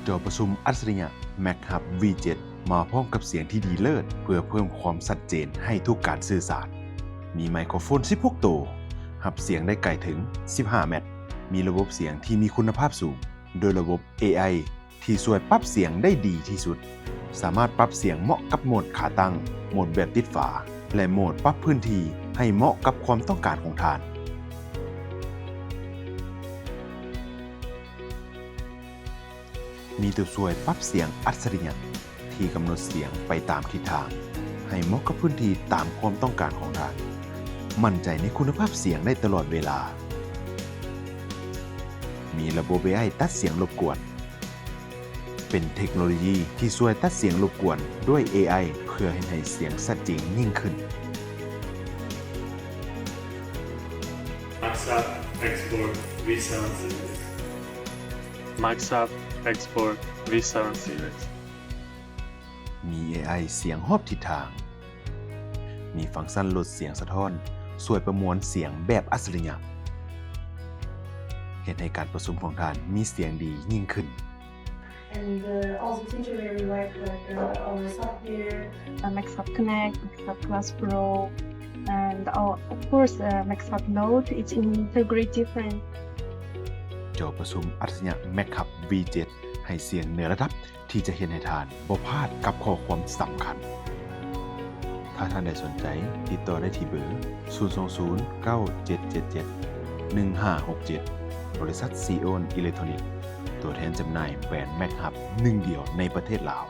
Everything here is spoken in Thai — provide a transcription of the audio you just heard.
จอประชุมอัจฉริยะ Mac Hub V7 มาพร้อมกับเสียงที่ดีเลิศเพื่อเพิ่มความชัดเจนให้ทุกการสื่อสารมีไมโครโฟน16ตัวหับเสียงได้ไกลถึง15เมตรมีระบบเสียงที่มีคุณภาพสูงโดยระบบ AI ที่ช่วยปรับเสียงได้ดีที่สุดสามารถปรับเสียงเหมาะกับโหมดขาตั้งโหมดแบบติดฝาและโหมดปรับพื้นที่ให้เหมาะกับความต้องการของท่านมีตัวช่วยปรับเสียงอัจฉริยะที่กำหนดเสียงไปตามทิศทางให้เหมาะกับพื้นที่ตามความต้องการของท่านมั่นใจในคุณภาพเสียงได้ตลอดเวลามีระบบ AI ตัดเสียงรบกวนเป็นเทคโนโลยีที่ช่วยตัดเสียงรบกวนด้วย AI เพื่อให้เสียงชัดเจนยิ่งขึ้น Maxap Export V7 Series. Maxap Export V7 Series มี AI เสียงรอบทิศทางมีฟังก์ชันลดเสียงสะท้อนช่วยประมวลเสียงแบบอัจฉริยะเฮ็ดให้การประชุมของท่านมีเสียงดียิ่งขึ้น And also teacher really like our software. Maxhub Connect, Maxhub Class Pro, and of course Maxhub Note. It's integrate different. จอประชุมอัจฉริยะ Mac Hub V7 ให้เสียงเหนือระดับที่จะเห็นให้ท่านบ่พลาดกับข้อความสำคัญถ้าท่านใดสนใจติดต่อได้ที่เบอร์ 020-9777-1567 บริษัทซีโอนอิเล็กทรอนิกส์ตัวแทนจำหน่ายแบรนด์ Mac Hub หนึ่งเดียวในประเทศลาว